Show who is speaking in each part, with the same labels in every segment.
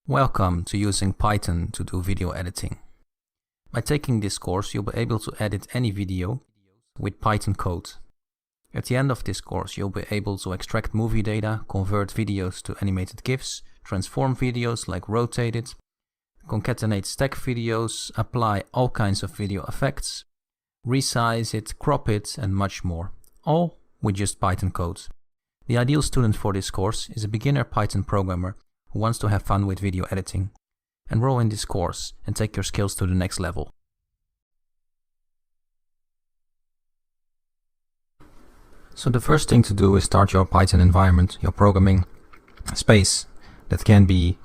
Speaker 1: Welcome to using Python to do video editing. By taking this course, you'll be able to edit any video with Python code. At the end of this course, you'll be able to extract movie data, convert videos to animated GIFs, transform videos like rotate it, concatenate stack videos, apply all kinds of video effects, resize it, crop it, and much more, all with just Python code. The ideal student for this course is a beginner Python programmer who wants to have fun with video editing. Enroll in this course and take your skills to the next level. So the first thing to do is start your Python environment, your programming space. That can be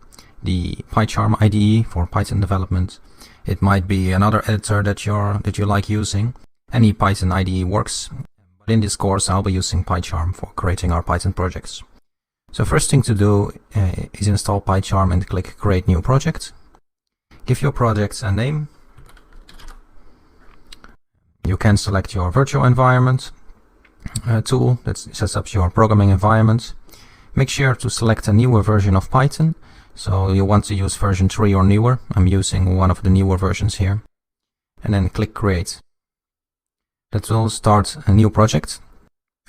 Speaker 1: the PyCharm IDE for Python development. It might be another editor that you like using. Any Python IDE works, but in this course I'll be using PyCharm for creating our Python projects. So first thing to do is install PyCharm and click Create New Project. Give your project a name. You can select your virtual environment tool that sets up your programming environment. Make sure to select a newer version of Python. So you want to use version 3 or newer. I'm using one of the newer versions here. And then click Create. That will start a new project.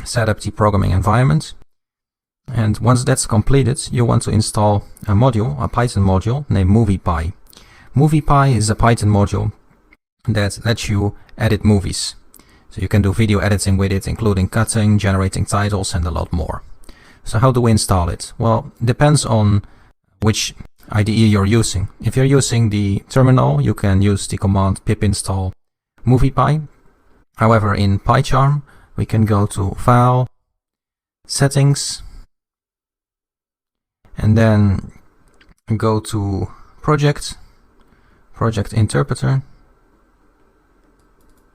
Speaker 1: Set up the programming environment. And once that's completed, you want to install a module, a Python module named MoviePy. MoviePy is a Python module that lets you edit movies. So you can do video editing with it, including cutting, generating titles, and a lot more. So how do we install it? Well, it depends on which IDE you're using. If you're using the terminal, you can use the command pip install MoviePy. However, in PyCharm, we can go to File, Settings, and then go to Project Interpreter,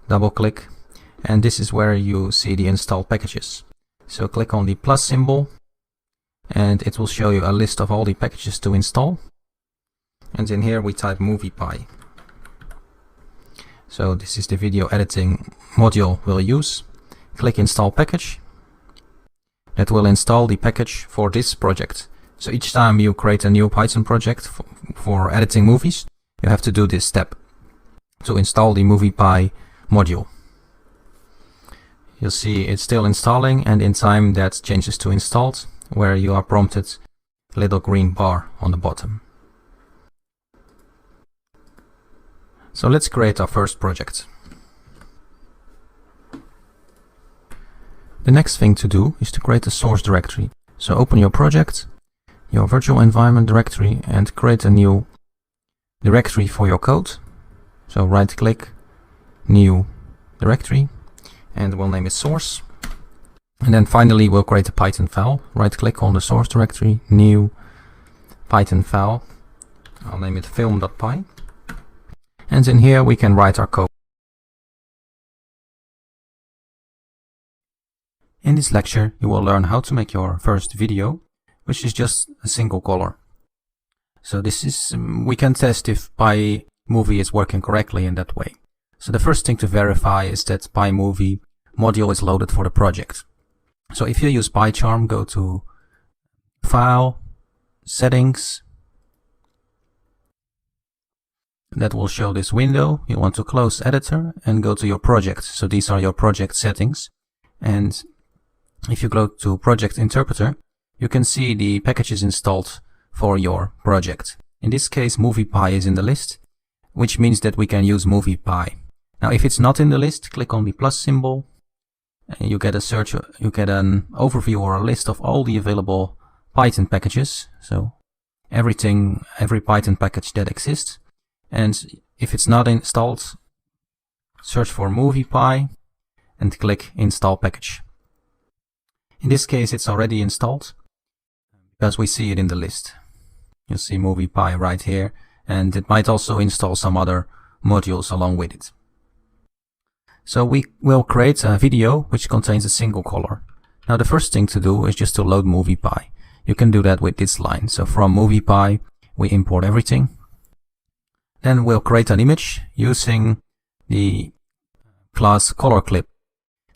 Speaker 1: double click, and this is where you see the installed packages. So click on the plus symbol and it will show you a list of all the packages to install. And in here we type MoviePy. So this is the video editing module we'll use. Click Install Package. That will install the package for this project. So each time you create a new Python project for editing movies, you have to do this step to install the MoviePy module. You'll see it's still installing, and in time that changes to installed, where you are prompted a little green bar on the bottom. So let's create our first project. The next thing to do is to create a source directory. So open your project, your virtual environment directory, and create a new directory for your code. So right click, new directory, and we'll name it source. And then finally we'll create a Python file. Right click on the source directory, new Python file. I'll name it film.py. And in here we can write our code. In this lecture you will learn how to make your first video, which is just a single color. So this is, we can test if PyMovie is working correctly in that way. So the first thing to verify is that PyMovie module is loaded for the project. So if you use PyCharm, go to File, Settings. That will show this window. You want to close Editor and go to your project. So these are your project settings. And if you go to Project Interpreter, you can see the packages installed for your project. In this case, MoviePy is in the list, which means that we can use MoviePy. Now, if it's not in the list, click on the plus symbol, and you get an overview or a list of all the available Python packages. So every Python package that exists. And if it's not installed, search for MoviePy and click Install Package. In this case, it's already installed because we see it in the list. You'll see MoviePy right here, and it might also install some other modules along with it. So we will create a video which contains a single color. Now the first thing to do is just to load MoviePy. You can do that with this line. So from MoviePy we import everything. Then we'll create an image using the class colorClip.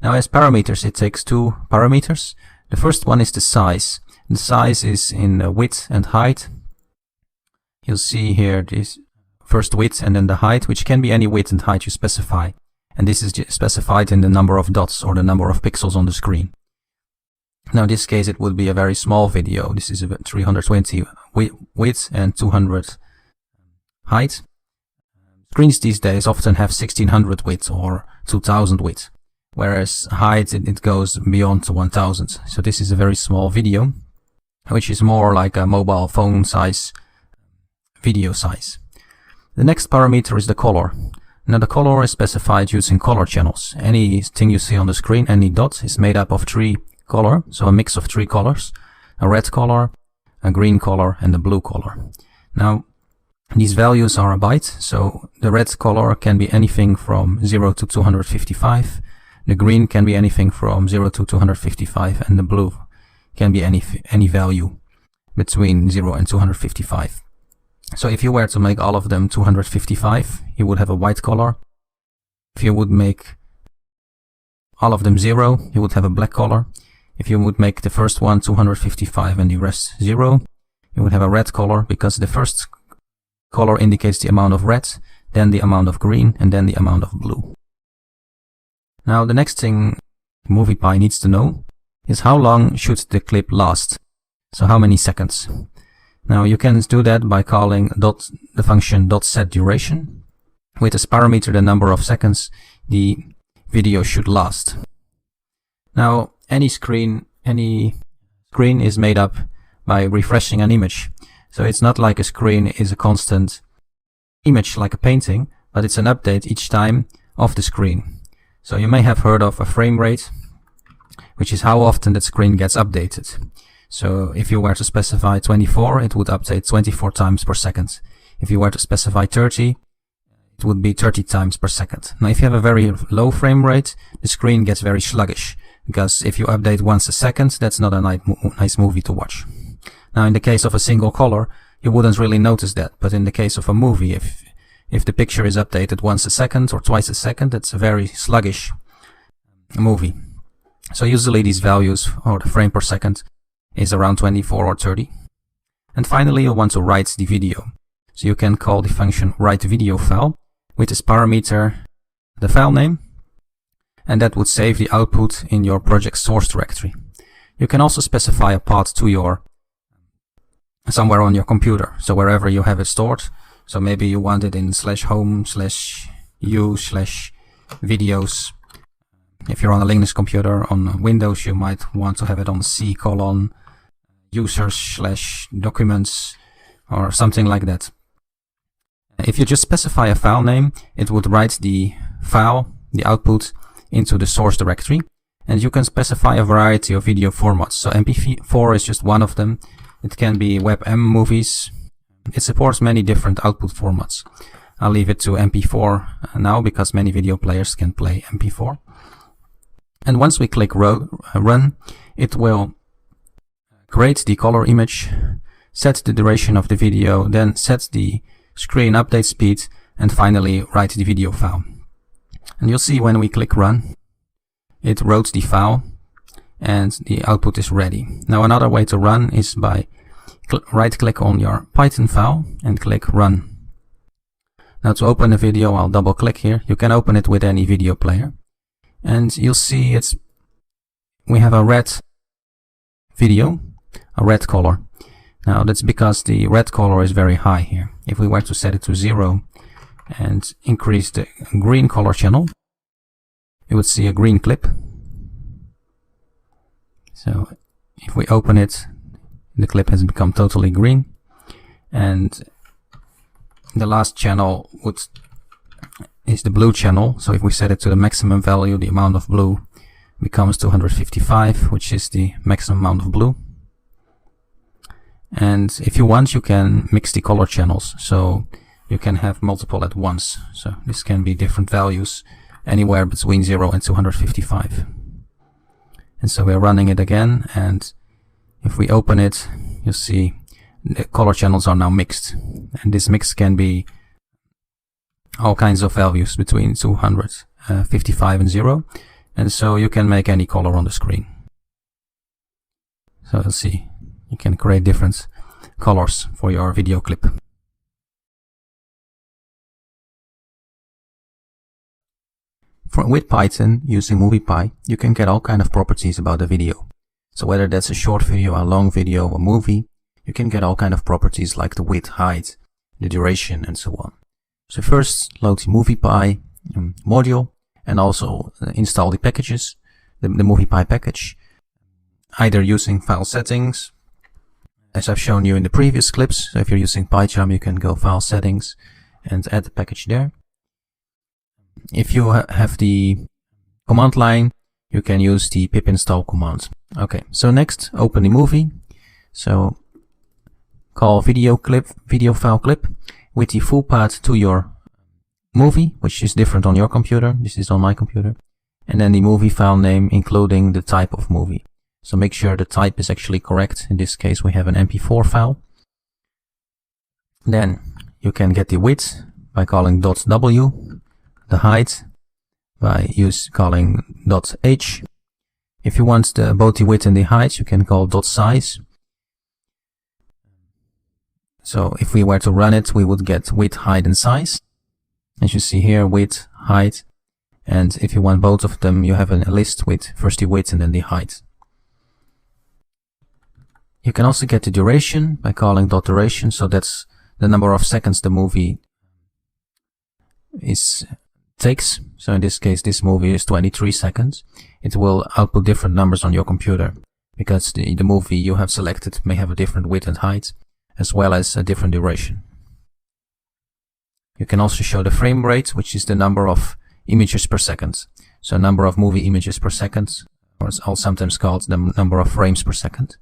Speaker 1: Now as parameters it takes two parameters. The first one is the size. The size is in width and height. you'll see here this first width and then the height, which can be any width and height you specify. And this is specified in the number of dots or the number of pixels on the screen. Now in this case it would be a very small video. This is about 320 width and 200 height. Screens these days often have 1600 width or 2000 width, whereas height it goes beyond 1000. So this is a very small video, which is more like a mobile phone size video size. The next parameter is the color. Now the color is specified using color channels. Anything you see on the screen, any dot, is made up of 3 color, so a mix of 3 colors: a red color, a green color, and a blue color. Now these values are a byte, so the red color can be anything from 0 to 255, the green can be anything from 0 to 255, and the blue can be any value between 0 and 255. So if you were to make all of them 255, you would have a white color. If you would make all of them 0, you would have a black color. If you would make the first one 255 and the rest 0, you would have a red color, because the first color indicates the amount of red, then the amount of green, and then the amount of blue. Now the next thing MoviePy needs to know is how long should the clip last. So how many seconds? Now you can do that by calling the function .setDuration. With this parameter, the number of seconds the video should last. Now any screen is made up by refreshing an image. So it's not like a screen is a constant image like a painting, but it's an update each time of the screen. So you may have heard of a frame rate, which is how often that screen gets updated. So if you were to specify 24, it would update 24 times per second. If you were to specify 30, it would be 30 times per second. Now if you have a very low frame rate, the screen gets very sluggish, because if you update once a second, that's not a nice movie to watch. Now in the case of a single color, you wouldn't really notice that, but in the case of a movie, if the picture is updated once a second or twice a second, it's a very sluggish movie. So usually these values, or the frame per second, is around 24 or 30. And finally you'll want to write the video. So you can call the function writeVideoFile with this parameter, the file name, and that would save the output in your project source directory. You can also specify a path to somewhere on your computer, so wherever you have it stored. So maybe you want it in /home/u/videos. If you're on a Linux computer. On Windows you might want to have it on C:\users/documents or something like that. If you just specify a file name, it would write the file, the output, into the source directory. And you can specify a variety of video formats. So MP4 is just one of them. It can be WebM movies. It supports many different output formats. I'll leave it to MP4 now, because many video players can play MP4. And once we click run, it will create the color image, set the duration of the video, then set the screen update speed, and finally write the video file. And you'll see when we click run, it wrote the file and the output is ready. Now another way to run is by right click on your Python file and click run. Now to open a video, I'll double click here. You can open it with any video player. And you'll see we have a red video, a red color. Now that's because the red color is very high here. If we were to set it to 0 and increase the green color channel, you would see a green clip. So if we open it, the clip has become totally green, and the last channel is the blue channel. So if we set it to the maximum value, the amount of blue becomes 255, which is the maximum amount of blue. And if you want, you can mix the color channels, so you can have multiple at once. So this can be different values, anywhere between 0 and 255. And so we're running it again, and if we open it, you'll see the color channels are now mixed. And this mix can be all kinds of values between 255 and 0. And so you can make any color on the screen. So you'll see, you can create different colors for your video clip. With Python, using MoviePy, you can get all kind of properties about the video. So whether that's a short video, a long video, a movie, you can get all kind of properties like the width, height, the duration, and so on. So first, load the MoviePy module and also install the packages, the MoviePy package, either using file settings, as I've shown you in the previous clips. So if you're using PyCharm, you can go file settings and add the package there. If you have the command line, you can use the pip install command. Okay, so next, open the movie. So call video file clip with the full path to your movie, which is different on your computer. This is on my computer. And then the movie file name, including the type of movie. So make sure the type is actually correct. In this case, we have an MP4 file. Then you can get the width by calling .w, the height by calling .h. If you want both the width and the height, you can call .size. So if we were to run it, we would get width, height, and size. As you see here, width, height, and if you want both of them, you have a list with first the width and then the height. You can also get the duration by calling .duration, so that's the number of seconds the movie takes. So in this case, this movie is 23 seconds. It will output different numbers on your computer because the movie you have selected may have a different width and height, as well as a different duration. You can also show the frame rate, which is the number of images per second. So number of movie images per second, or it's also sometimes called the number of frames per second.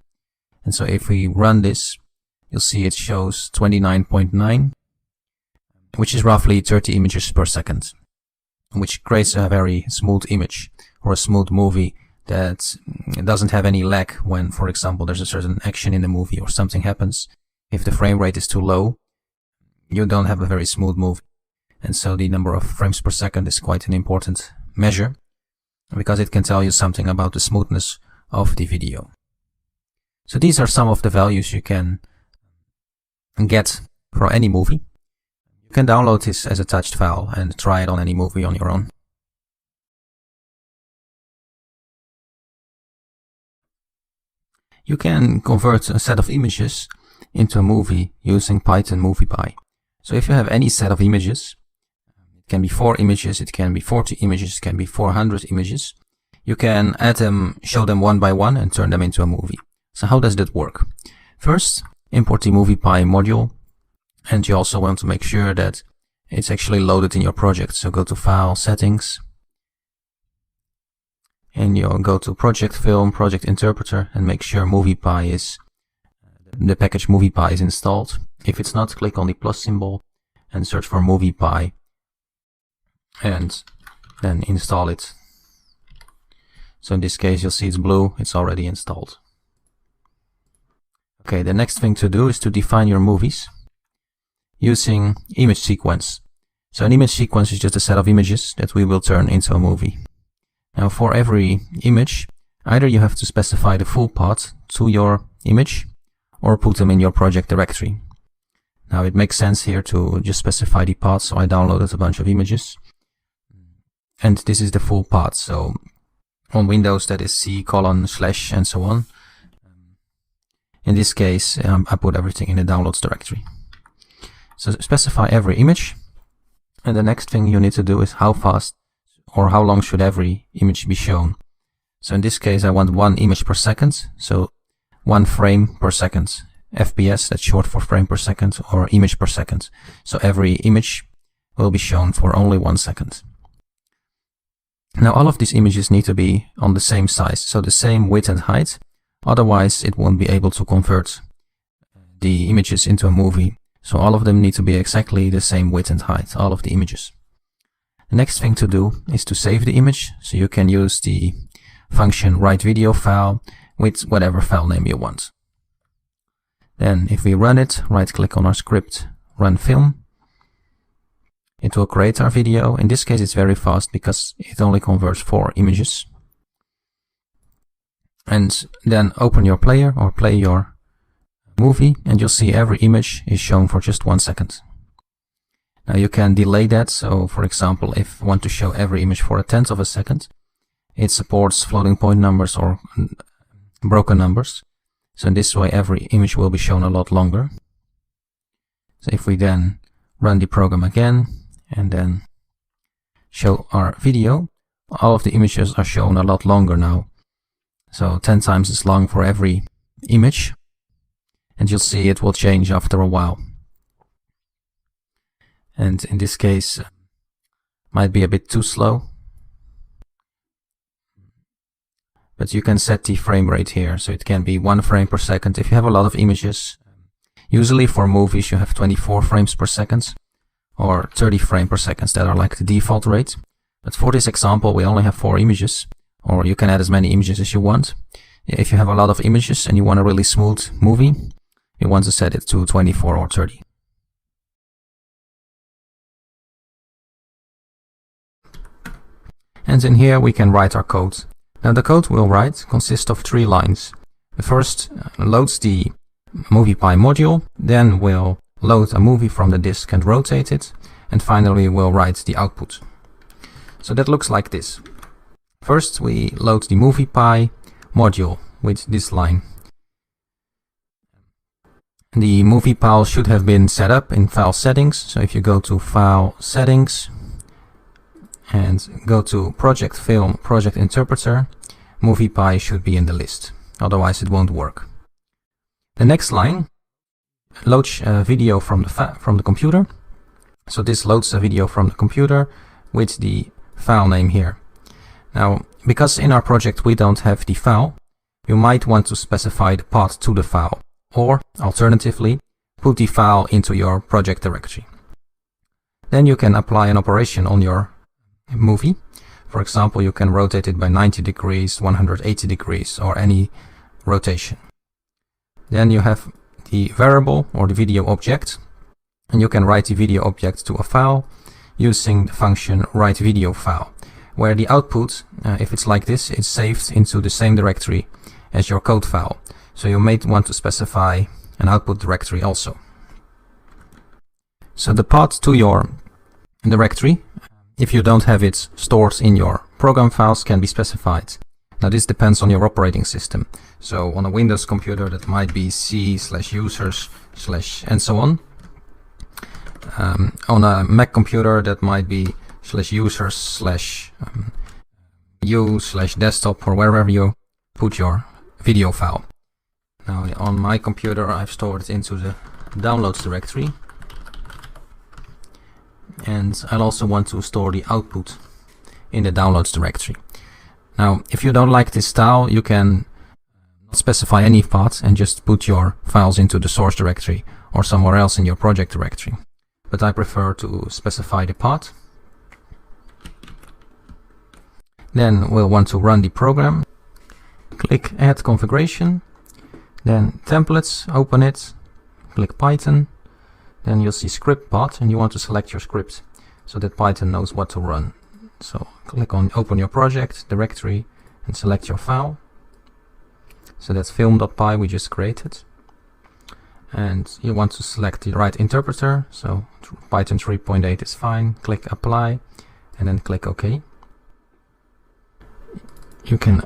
Speaker 1: And so if we run this, you'll see it shows 29.9, which is roughly 30 images per second, which creates a very smooth image or a smooth movie that doesn't have any lag when, for example, there's a certain action in the movie or something happens. If the frame rate is too low, you don't have a very smooth movie. And so the number of frames per second is quite an important measure because it can tell you something about the smoothness of the video. So these are some of the values you can get for any movie. You can download this as a touched file and try it on any movie on your own. You can convert a set of images into a movie using Python MoviePy. So if you have any set of images, it can be 4 images, it can be 40 images, it can be 400 images, you can add them, show them one by one and turn them into a movie. So how does that work? First, import the MoviePy module, and you also want to make sure that it's actually loaded in your project. So go to File, Settings, and you'll go to Project Film, Project Interpreter, and make sure MoviePy is, the package MoviePy is installed. If it's not, click on the plus symbol and search for MoviePy, and then install it. So in this case, you'll see it's blue, it's already installed. Okay, the next thing to do is to define your movies using image sequence. So an image sequence is just a set of images that we will turn into a movie. Now for every image, either you have to specify the full path to your image or put them in your project directory. Now it makes sense here to just specify the path, so I downloaded a bunch of images. And this is the full path, so on Windows that is C:/ and so on. In this case, I put everything in the downloads directory. So specify every image, and the next thing you need to do is how fast or how long should every image be shown. So in this case, I want 1 image per second, so 1 frame per second. FPS, that's short for frame per second, or image per second. So every image will be shown for only 1 second. Now all of these images need to be on the same size, so the same width and height. Otherwise, it won't be able to convert the images into a movie. So all of them need to be exactly the same width and height, all of the images. The next thing to do is to save the image. So you can use the function write video file with whatever file name you want. Then if we run it, right click on our script, run film. It will create our video. In this case, it's very fast because it only converts 4 images. And then open your player or play your movie, and you'll see every image is shown for just 1 second. Now you can delay that. So for example, if you want to show every image for 1/10 of a second, it supports floating point numbers or broken numbers. So in this way, every image will be shown a lot longer. So if we then run the program again and then show our video, all of the images are shown a lot longer now. So 10 times as long for every image. And you'll see it will change after a while. And in this case, might be a bit too slow. But you can set the frame rate here, so it can be 1 frame per second. If you have a lot of images, usually for movies you have 24 frames per second or 30 frames per second that are like the default rate. But for this example, we only have 4 images, or you can add as many images as you want. If you have a lot of images and you want a really smooth movie, you want to set it to 24 or 30. And in here we can write our code. Now the code we'll write consists of 3 lines. The first loads the MoviePy module, then we'll load a movie from the disk and rotate it, and finally we'll write the output. So that looks like this. First we load the MoviePy module with this line. The MoviePy should have been set up in File Settings, so if you go to File Settings and go to Project Film, Project Interpreter, MoviePy should be in the list, otherwise it won't work. The next line loads a video from the computer. So this loads a video from the computer with the file name here. Now, because in our project we don't have the file, you might want to specify the path to the file, or alternatively, put the file into your project directory. Then you can apply an operation on your movie. For example, you can rotate it by 90 degrees, 180 degrees, or any rotation. Then you have the variable or the video object, and you can write the video object to a file using the function writeVideoFile, where the output, if it's like this, is saved into the same directory as your code file. So you may want to specify an output directory also. So the path to your directory, if you don't have it stored in your program files, can be specified. Now this depends on your operating system. So on a Windows computer that might be C/users/ and so on. On a Mac computer that might be /users/u/desktop or wherever you put your video file. Now on my computer I've stored it into the downloads directory. And I'll also want to store the output in the downloads directory. Now, if you don't like this style, you can not specify any path and just put your files into the source directory or somewhere else in your project directory. But I prefer to specify the path. Then we'll want to run the program. Click Add Configuration. Then Templates, open it. Click Python. Then you'll see script path, and you want to select your script so that Python knows what to run. So click on Open Your Project Directory and select your file. So that's film.py we just created. And you want to select the right interpreter, so Python 3.8 is fine. Click Apply and then click OK. You can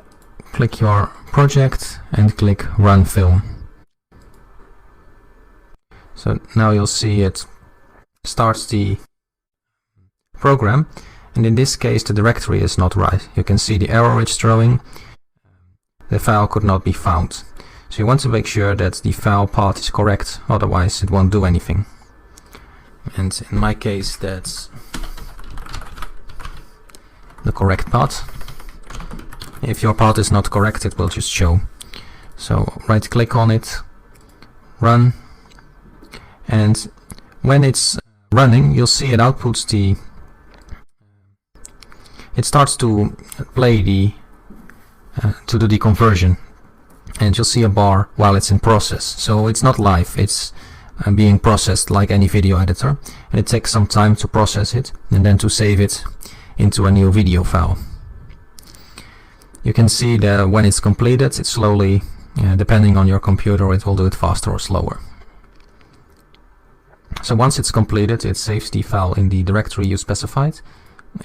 Speaker 1: click your project and click Run Film. So now you'll see it starts the program, and in this case the directory is not right. You can see the error it's throwing. The file could not be found. So you want to make sure that the file path is correct, otherwise it won't do anything. And in my case that's the correct path. If your path is not correct, it will just show. So right click on it, run. And when it's running, you'll see it outputs it starts to play to do the conversion, and you'll see a bar while it's in process. So it's not live, it's being processed like any video editor, and it takes some time to process it and then to save it into a new video file. You can see that when it's completed, it slowly, depending on your computer, it will do it faster or slower. So once it's completed, it saves the file in the directory you specified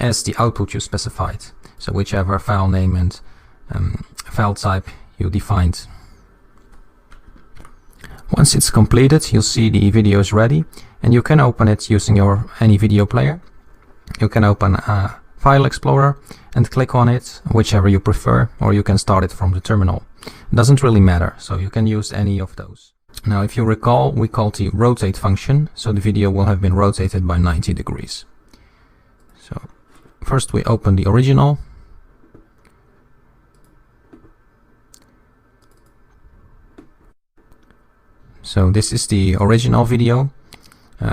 Speaker 1: as the output you specified. So whichever file name and file type you defined. Once it's completed, you'll see the video is ready, and you can open it using any video player. You can open a File Explorer and click on it, whichever you prefer, or you can start it from the terminal. It doesn't really matter, so you can use any of those. Now, if you recall, we called the rotate function, so the video will have been rotated by 90 degrees. So first we open the original. So this is the original video,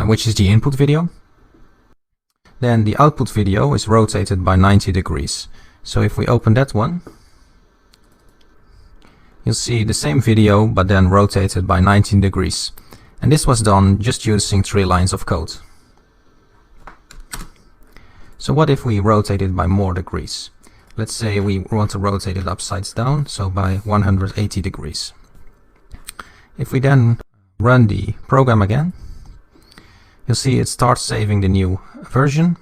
Speaker 1: which is the input video. Then the output video is rotated by 90 degrees. So if we open that one, you'll see the same video, but then rotated by 19 degrees. And this was done just using 3 lines of code. So what if we rotate it by more degrees? Let's say we want to rotate it upside down, so by 180 degrees. If we then run the program again, you'll see it starts saving the new version,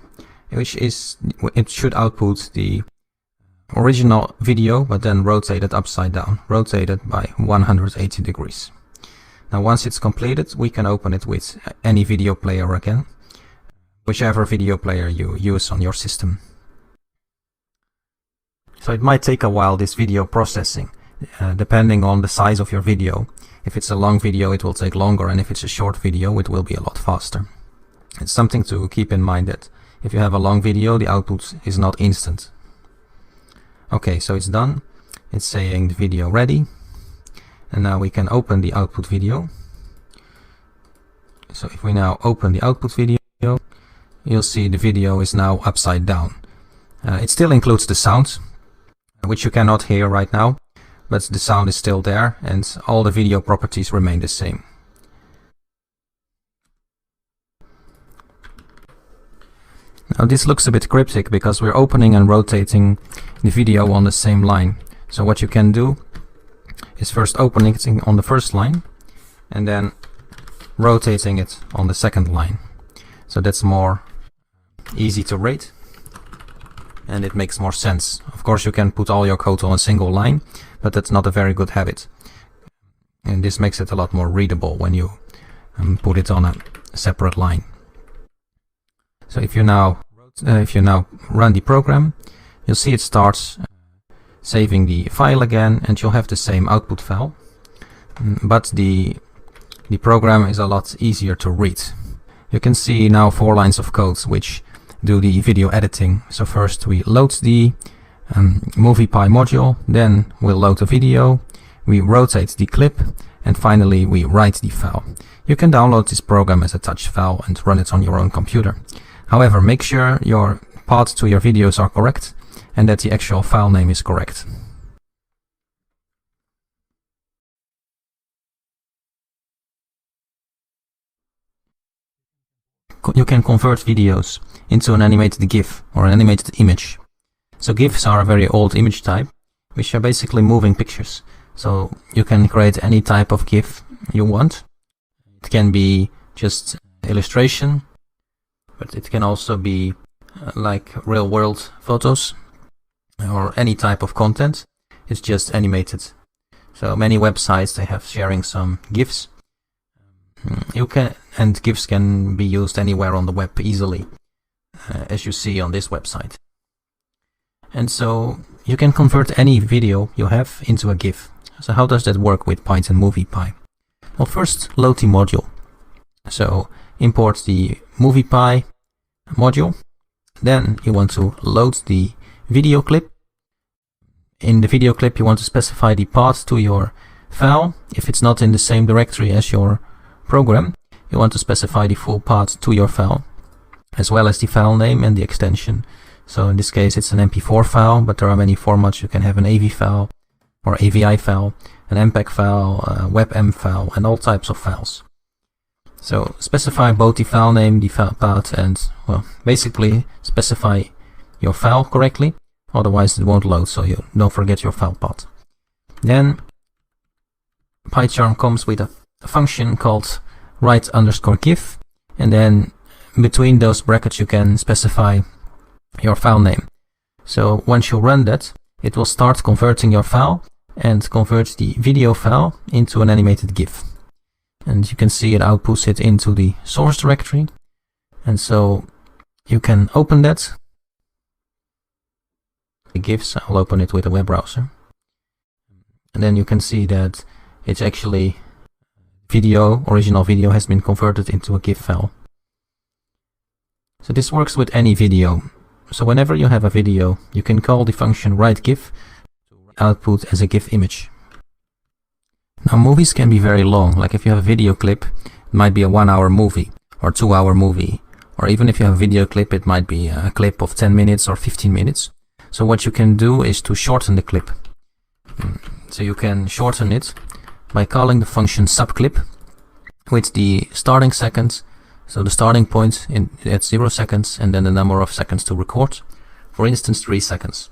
Speaker 1: which is, it should output the original video, but then rotated upside down, rotated by 180 degrees. Now once it's completed, we can open it with any video player again, whichever video player you use on your system. So it might take a while, this video processing, depending on the size of your video. If it's a long video, it will take longer, and if it's a short video, it will be a lot faster. It's something to keep in mind that if you have a long video, the output is not instant. Okay, so it's done. It's saying the video ready. And now we can open the output video. So if we now open the output video, you'll see the video is now upside down. It still includes the sound, which you cannot hear right now, but the sound is still there and all the video properties remain the same. Now this looks a bit cryptic because we're opening and rotating the video on the same line. So what you can do is first opening it on the first line and then rotating it on the second line. So that's more easy to read and it makes more sense. Of course you can put all your code on a single line, but that's not a very good habit. And this makes it a lot more readable when you put it on a separate line. So if you now run the program, you'll see it starts saving the file again, and you'll have the same output file, but the program is a lot easier to read. You can see now 4 lines of code which do the video editing. So first we load the MoviePy module, then we'll load the video, we rotate the clip, and finally we write the file. You can download this program as a touch file and run it on your own computer. However, make sure your paths to your videos are correct and that the actual file name is correct. You can convert videos into an animated GIF or an animated image. So GIFs are a very old image type, which are basically moving pictures. So you can create any type of GIF you want. It can be just illustration, but it can also be like real-world photos or any type of content. It's just animated. So many websites, they have sharing some GIFs. And GIFs can be used anywhere on the web easily, as you see on this website. And so you can convert any video you have into a GIF. So how does that work with Python MoviePy? Well, first load the module. So import the MoviePy module. Then you want to load the video clip. In the video clip you want to specify the path to your file. If it's not in the same directory as your program, you want to specify the full path to your file, as well as the file name and the extension. So in this case it's an MP4 file, but there are many formats. You can have an AV file or AVI file, an MPEG file, a WebM file, and all types of files. So specify both the file name, the file path, and well, basically specify your file correctly, otherwise it won't load, so you don't forget your file path. Then PyCharm comes with a function called write_GIF, and then between those brackets you can specify your file name. So once you run that, it will start converting your file and convert the video file into an animated GIF. And you can see it outputs it into the source directory. And so you can open that. The GIFs, I'll open it with a web browser. And then you can see that it's actually original video has been converted into a GIF file. So this works with any video. So whenever you have a video, you can call the function writeGIF to output as a GIF image. Now movies can be very long, like if you have a video clip, it might be a 1-hour movie or 2-hour movie, or even if you have a video clip, it might be a clip of 10 minutes or 15 minutes. So what you can do is to shorten the clip. So you can shorten it by calling the function subclip with the starting seconds, so the starting point at 0 seconds, and then the number of seconds to record, for instance 3 seconds.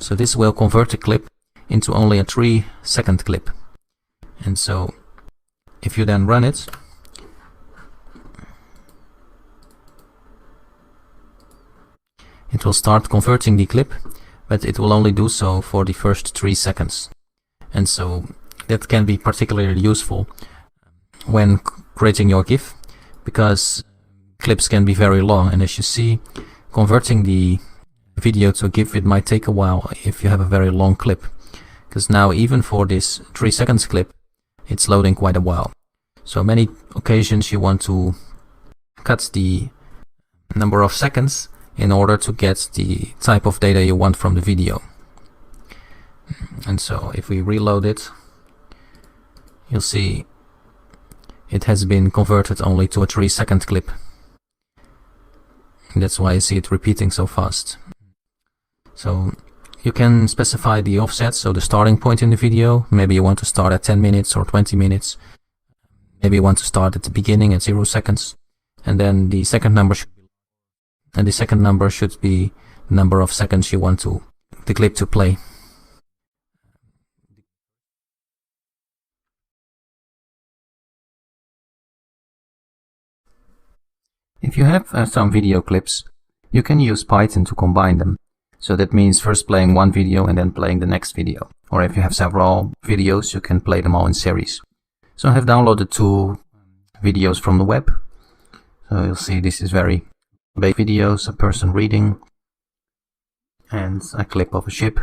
Speaker 1: So this will convert the clip into only a 3-second clip. And so if you then run it, it will start converting the clip, but it will only do so for the first 3 seconds. And so that can be particularly useful when creating your GIF, because clips can be very long, and as you see, converting the video to a GIF, it might take a while if you have a very long clip, because now even for this 3 seconds clip, it's loading quite a while. So many occasions you want to cut the number of seconds in order to get the type of data you want from the video. And so if we reload it, you'll see it has been converted only to a 3-second clip. And that's why you see it repeating so fast. So you can specify the offset, so the starting point in the video. Maybe you want to start at 10 minutes or 20 minutes. Maybe you want to start at the beginning at 0 seconds. And then the second number should be the number of seconds you want the clip to play. If you have some video clips, you can use Python to combine them. So that means first playing one video and then playing the next video. Or if you have several videos, you can play them all in series. So I have downloaded 2 videos from the web. So you'll see this is very basic videos, a person reading, and a clip of a ship.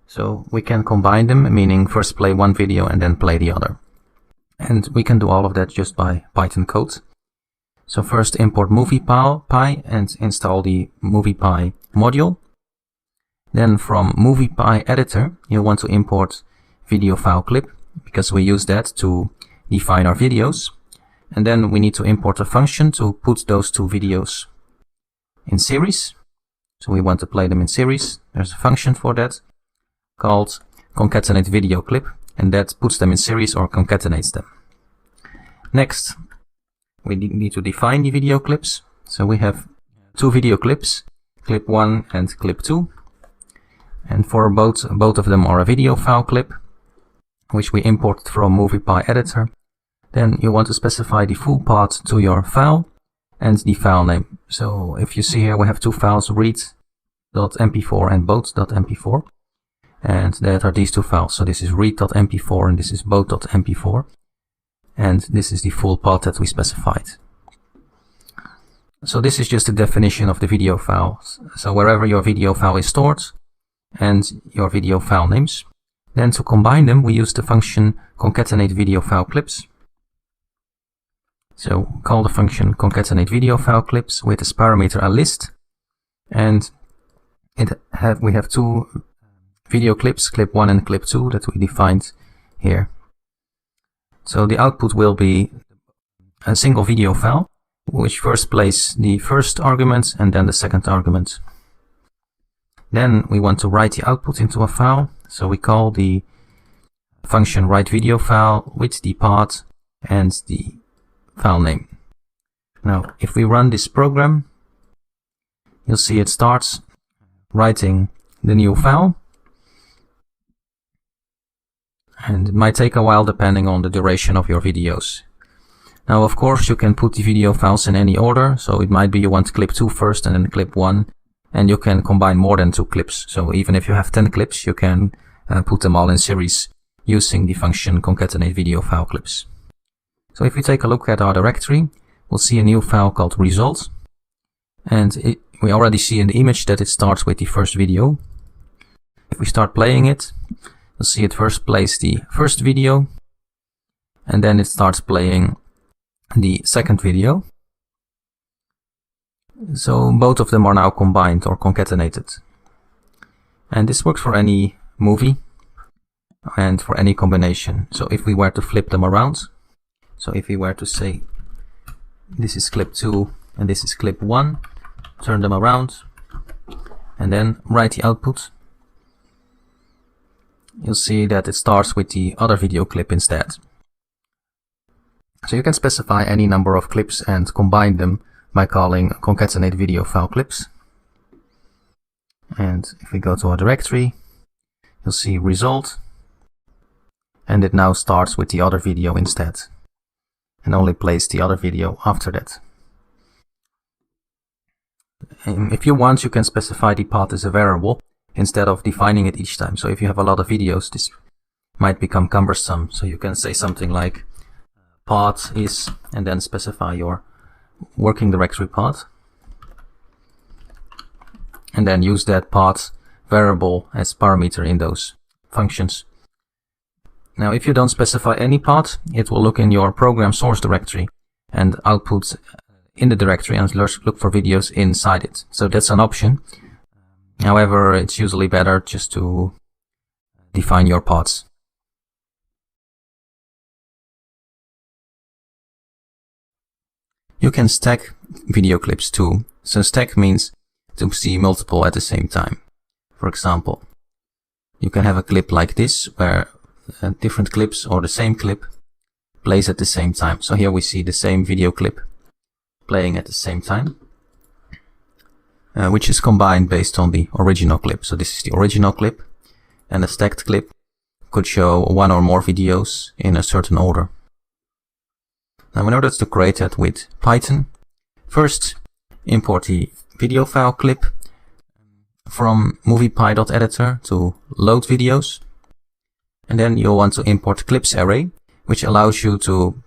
Speaker 1: So we can combine them, meaning first play one video and then play the other. And we can do all of that just by Python code. So first import MoviePy and install the MoviePy module. Then from MoviePy editor, you'll want to import video file clip, because we use that to define our videos. And then we need to import a function to put those 2 videos in series. So we want to play them in series. There's a function for that called concatenate video clip, and that puts them in series or concatenates them. Next, we need to define the video clips. So we have 2 video clips, clip 1 and clip 2. And for both of them are a video file clip, which we imported from MoviePy editor. Then you want to specify the full path to your file and the file name. So if you see here, we have 2 files, read.mp4 and boat.mp4. And that are these 2 files. So this is read.mp4 and this is boat.mp4. And this is the full path that we specified. So this is just a definition of the video files. So wherever your video file is stored and your video file names. Then to combine them, we use the function concatenate video file clips. So call the function concatenate video file clips with as parameter a list. And we have 2 video clips, clip 1 and clip 2, that we defined here. So the output will be a single video file, which first plays the first argument and then the second argument. Then we want to write the output into a file, so we call the function writeVideoFile with the path and the file name. Now, if we run this program, you'll see it starts writing the new file. And it might take a while depending on the duration of your videos. Now, of course, you can put the video files in any order. So it might be you want clip 2 first and then clip 1. And you can combine more than 2 clips. So even if you have 10 clips, you can put them all in series using the function concatenate video file clips. So if we take a look at our directory, we'll see a new file called result. And we already see in the image that it starts with the first video. If we start playing it, you'll see it first plays the first video, and then it starts playing the second video. So both of them are now combined or concatenated. And this works for any movie and for any combination. So if we were to flip them around, so if we were to say this is clip 2 and this is clip 1, turn them around and then write the output, you'll see that it starts with the other video clip instead. So you can specify any number of clips and combine them by calling concatenate video file clips. And if we go to our directory, you'll see result, and it now starts with the other video instead, and only plays the other video after that. And if you want, you can specify the path as a variable instead of defining it each time. So if you have a lot of videos, this might become cumbersome. So you can say something like path is, and then specify your working directory path, and then use that path variable as parameter in those functions. Now, if you don't specify any path, it will look in your program source directory and output in the directory and look for videos inside it. So that's an option. However, it's usually better just to define your paths. You can stack video clips too. So stack means to see multiple at the same time. For example, you can have a clip like this where different clips or the same clip plays at the same time. So here we see the same video clip playing at the same time, which is combined based on the original clip. So this is the original clip, and a stacked clip could show one or more videos in a certain order. Now, in order to create that with Python, first import the video file clip from movie.py.editor to load videos. And then you'll want to import clips array, which allows you to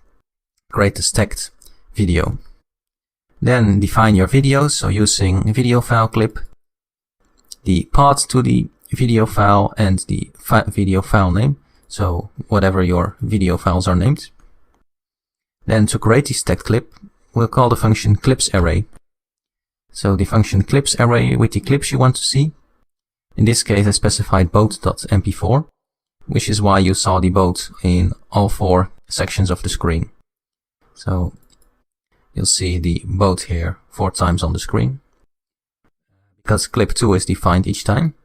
Speaker 1: create a stacked video. Then define your videos, so using video file clip, the path to the video file and the video file name, so whatever your video files are named. Then to create the stacked clip, we'll call the function clips array. So the function clips array with the clips you want to see. In this case, I specified boat.mp4, which is why you saw the boat in all 4 sections of the screen. So you'll see the boat here 4 times on the screen, because clip 2 is defined each time.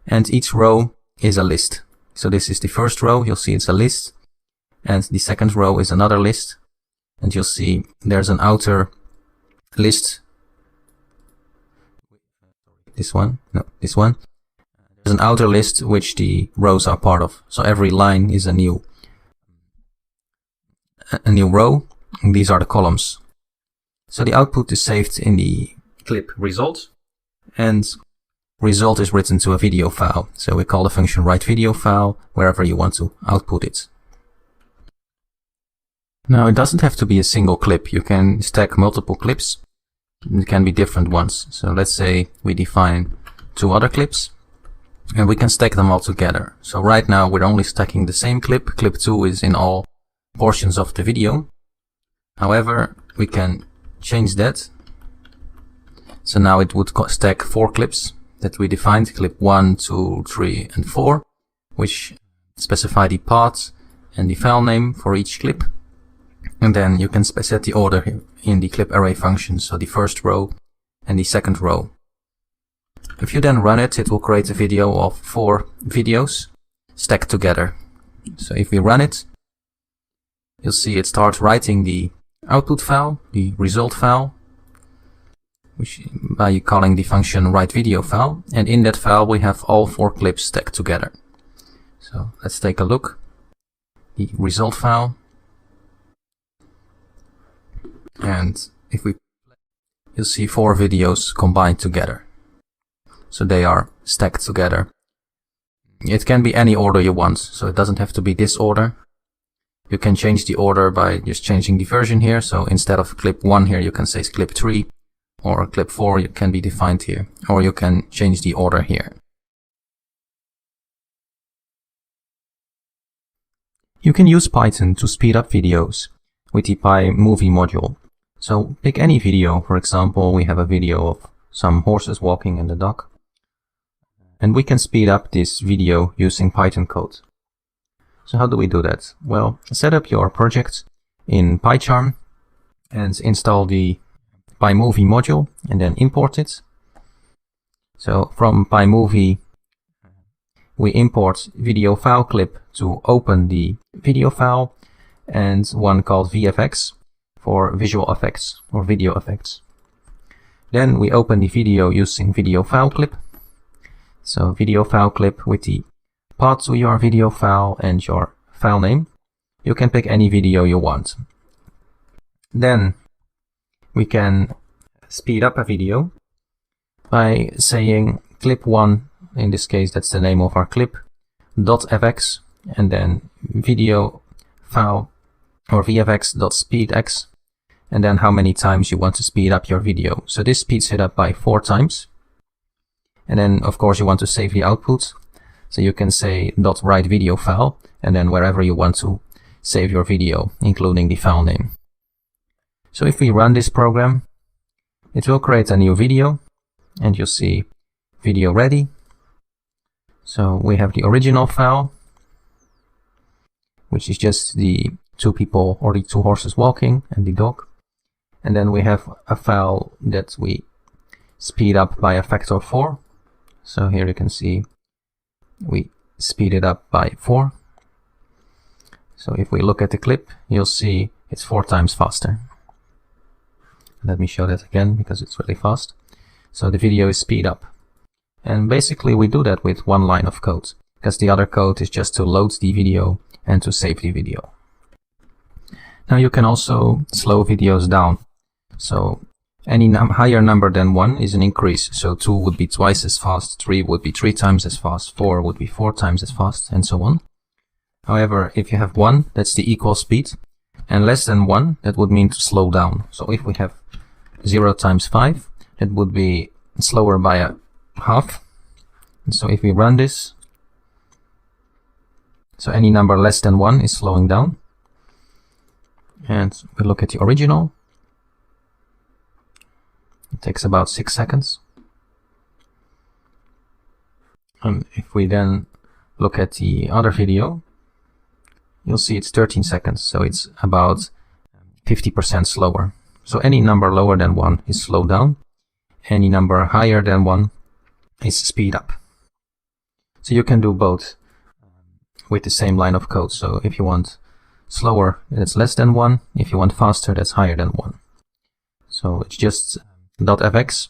Speaker 1: And each row is a list. So this is the first row, you'll see it's a list. And the second row is another list. And you'll see there's an outer list. This one. There's an outer list which the rows are part of. So every line is a new row. And these are the columns. So the output is saved in the clip result, and result is written to a video file. So we call the function write video file wherever you want to output it. Now, it doesn't have to be a single clip. You can stack multiple clips. It can be different ones. So let's say we define 2 other clips, and we can stack them all together. So right now we're only stacking the same clip. Clip 2 is in all portions of the video. However, we can change that. So now it would stack 4 clips that we defined, clip 1, 2, 3, and 4, which specify the path and the file name for each clip. And then you can set the order in the clip array function, so the first row and the second row. If you then run it, it will create a video of 4 videos stacked together. So if we run it, you'll see it starts writing the output file, the result file, which by calling the function write video file. And in that file we have all 4 clips stacked together. So let's take a look. The result file. And if we, you'll see 4 videos combined together. So they are stacked together. It can be any order you want, so it doesn't have to be this order. You can change the order by just changing the version here. So instead of clip 1 here, you can say clip 3, or clip 4 can be defined here, or you can change the order here. You can use Python to speed up videos with the PyMovie module. So pick any video. For example, we have a video of some horses walking in the dock. And we can speed up this video using Python code. So how do we do that? Well, set up your project in PyCharm and install the PyMovie module and then import it. So from PyMovie, we import video file clip to open the video file, and one called VFX for visual effects or video effects. Then we open the video using video file clip. So video file clip with the path to your video file and your file name. You can pick any video you want. Then we can speed up a video by saying clip 1, in this case that's the name of our clip, .fx, and then video file or vfx.speedx, and then how many times you want to speed up your video. So this speeds it up by 4 times. And then of course you want to save the output. So you can say .write video file, and then wherever you want to save your video, including the file name. So if we run this program, it will create a new video, and you'll see video ready. So we have the original file, which is just the 2 people or the 2 horses walking and the dog. And then we have a file that we speed up by a factor of 4. So here you can see we speed it up by 4. So if we look at the clip, you'll see it's 4 times faster. Let me show that again because it's really fast. So the video is speed up. And basically we do that with 1 line of code, because the other code is just to load the video and to save the video. Now you can also slow videos down. So any higher number than 1 is an increase. So 2 would be twice as fast, 3 would be 3 times as fast, 4 would be 4 times as fast, and so on. However, if you have 1, that's the equal speed, and less than 1, that would mean to slow down. So if we have 0 times 5, that would be slower by a half. And so if we run this, so any number less than 1 is slowing down. And we look at the original. It takes about 6 seconds. And if we then look at the other video, you'll see it's 13 seconds. So it's about 50% slower. So any number lower than 1 is slowed down. Any number higher than 1 is speed up. So you can do both with the same line of code. So if you want slower, that's less than 1. If you want faster, that's higher than 1. So it's just .fx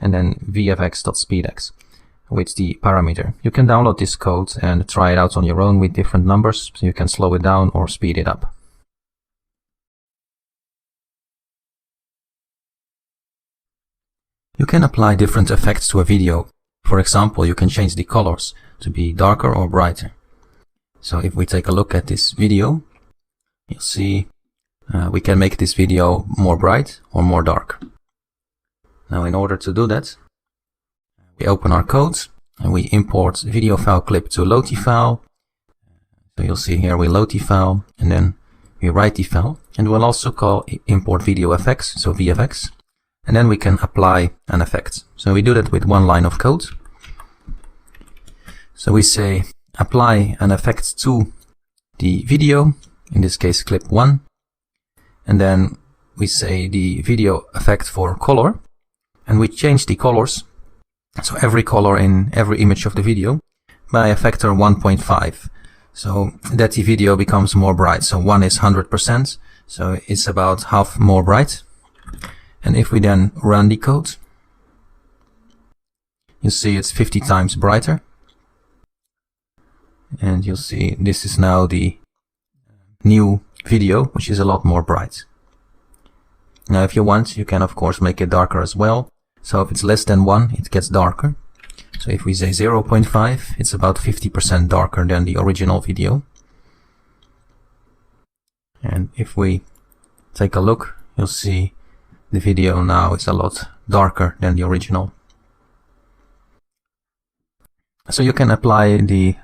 Speaker 1: and then vfx.speedx with the parameter. You can download this code and try it out on your own with different numbers, so you can slow it down or speed it up. You can apply different effects to a video. For example, you can change the colors to be darker or brighter. So if we take a look at this video, you'll see we can make this video more bright or more dark. Now in order to do that, we open our code and we import video file clip to load the file. So you'll see here we load the file and then we write the file, and we'll also call import video effects, so VFX, and then we can apply an effect. So we do that with 1 line of code. So we say apply an effect to the video, in this case clip 1, and then we say the video effect for color, and we change the colors, so every color in every image of the video, by a factor 1.5, so that the video becomes more bright. So 1 is 100%, so it's about half more bright. And if we then run the code, you see it's 50 times brighter. And you'll see this is now the new video, which is a lot more bright. Now if you want, you can of course make it darker as well. So if it's less than 1, it gets darker. So if we say 0.5, it's about 50% darker than the original video. And if we take a look, you'll see the video now is a lot darker than the original. So you can apply the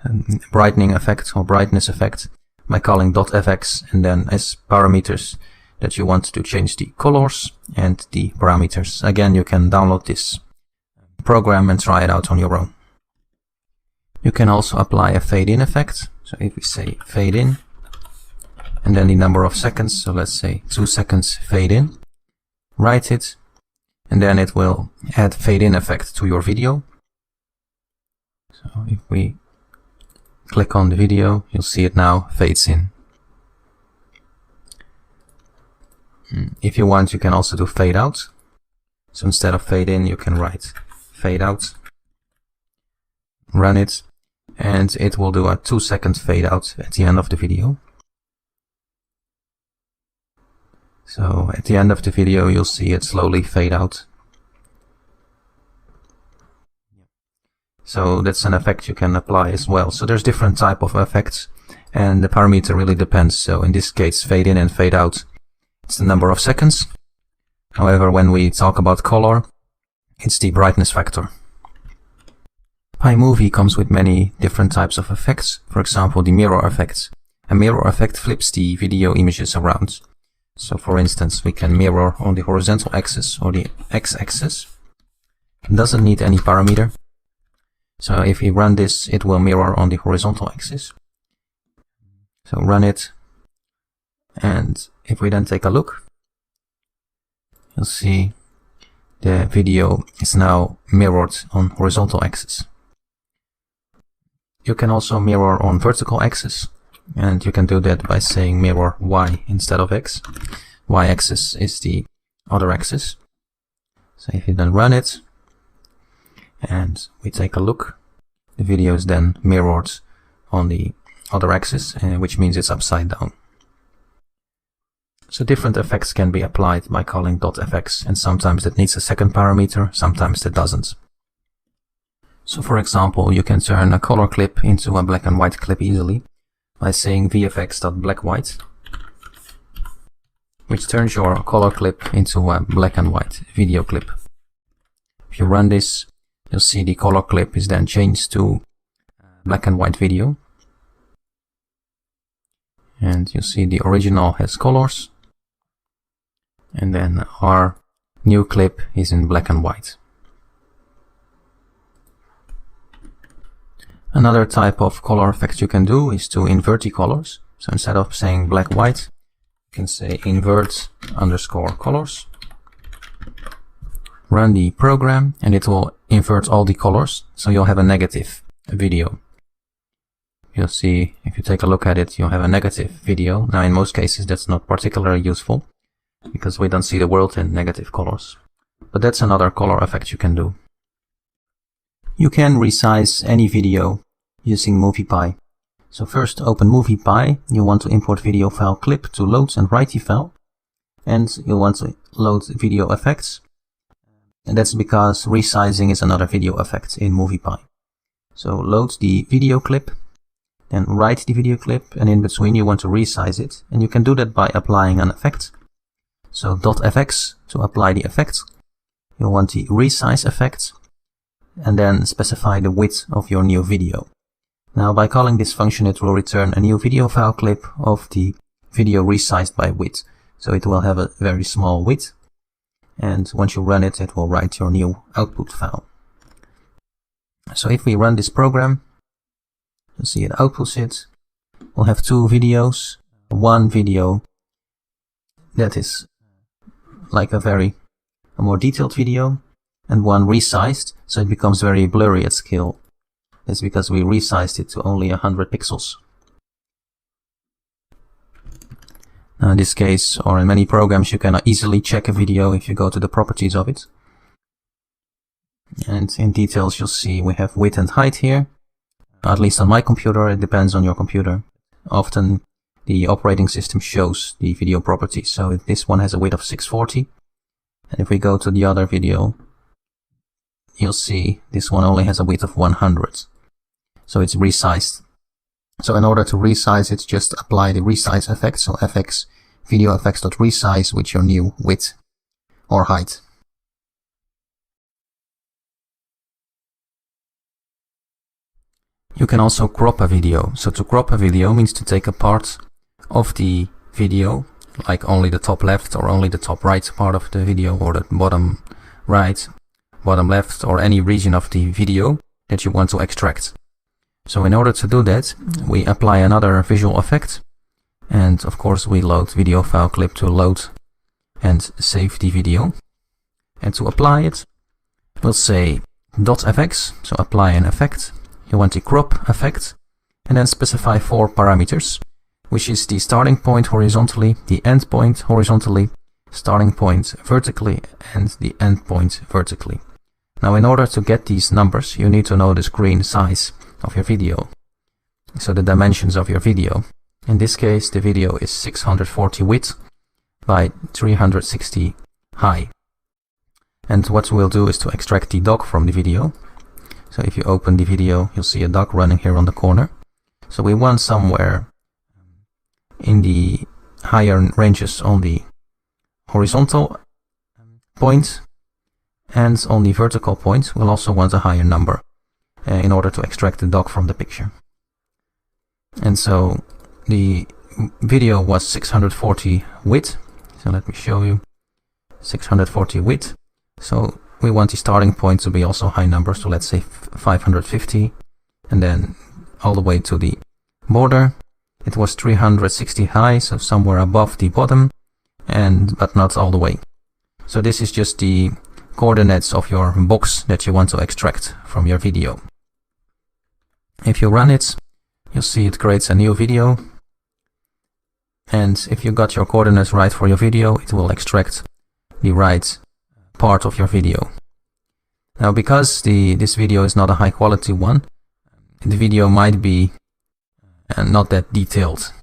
Speaker 1: brightening effect or brightness effect by calling .fx and then as parameters that you want to change the colors and the parameters. Again, you can download this program and try it out on your own. You can also apply a fade-in effect. So if we say fade in and then the number of seconds, so let's say 2 seconds fade in, write it, and then it will add fade-in effect to your video. So if we click on the video, you'll see it now fades in. If you want, you can also do fade out. So instead of fade in, you can write fade out, run it, and it will do a 2-second fade out at the end of the video. So at the end of the video, you'll see it slowly fade out. So that's an effect you can apply as well. So there's different type of effects, and the parameter really depends. So in this case, fade in and fade out, it's the number of seconds. However, when we talk about color, it's the brightness factor. PyMovie comes with many different types of effects. For example, the mirror effect. A mirror effect flips the video images around. So for instance, we can mirror on the horizontal axis or the x-axis. It doesn't need any parameter. So if we run this, it will mirror on the horizontal axis. So run it. And if we then take a look, you'll see the video is now mirrored on horizontal axis. You can also mirror on vertical axis, and you can do that by saying mirror y instead of x. Y-axis is the other axis. So if you then run it, and we take a look, the video is then mirrored on the other axis, which means it's upside down. So different effects can be applied by calling .fx, and sometimes that needs a second parameter, sometimes that doesn't. So for example, you can turn a color clip into a black and white clip easily by saying vfx.blackwhite, which turns your color clip into a black and white video clip. If you run this, you'll see the color clip is then changed to black and white video. And you see the original has colors, and then our new clip is in black and white. Another type of color effect you can do is to invert the colors. So instead of saying black-white, you can say invert_colors. Run the program and it will invert all the colors, so you'll have a negative video. You'll see, if you take a look at it, you'll have a negative video. Now in most cases that's not particularly useful, because we don't see the world in negative colors. But that's another color effect you can do. You can resize any video using MoviePy. So first open MoviePy, you want to import video file clip to load and write the file. And you want to load video effects. And that's because resizing is another video effect in MoviePy. So load the video clip, then write the video clip, and in between you want to resize it. And you can do that by applying an effect. So .fx to apply the effect. You want the resize effect, and then specify the width of your new video. Now by calling this function, it will return a new video file clip of the video resized by width. So it will have a very small width, and once you run it, it will write your new output file. So if we run this program, you'll see it outputs it. We'll have two videos. One video that is like a more detailed video, and one resized, so it becomes very blurry at scale. That's because we resized it to only 100 pixels. Now in this case, or in many programs, you can easily check a video if you go to the properties of it. And in details you'll see we have width and height here. At least on my computer, it depends on your computer. Often the operating system shows the video properties. So this one has a width of 640. And if we go to the other video, you'll see this one only has a width of 100. So it's resized. So in order to resize it, just apply the resize effect. So fx video effects.resize with your new width or height. You can also crop a video. So to crop a video means to take a part of the video, like only the top left or only the top right part of the video, or the bottom right, bottom left, or any region of the video that you want to extract. So in order to do that, we apply another visual effect, and of course we load video file clip to load and save the video. And to apply it, we'll say .fx, so apply an effect. You want the crop effect, and then specify 4 parameters, which is the starting point horizontally, the end point horizontally, starting point vertically, and the end point vertically. Now in order to get these numbers, you need to know the screen size of your video, so the dimensions of your video. In this case, the video is 640 width by 360 high. And what we'll do is to extract the doc from the video. So if you open the video, you'll see a doc running here on the corner. So we want somewhere in the higher ranges on the horizontal point, and on the vertical point we'll also want a higher number in order to extract the doc from the picture. And so the video was 640 width. So let me show you. 640 width. So we want the starting point to be also high number, so let's say 550, and then all the way to the border. It was 360 high, so somewhere above the bottom, but not all the way. So this is just the coordinates of your box that you want to extract from your video. If you run it, you'll see it creates a new video, and if you got your coordinates right for your video, it will extract the right part of your video. Now because this video is not a high quality one, the video might be not that detailed.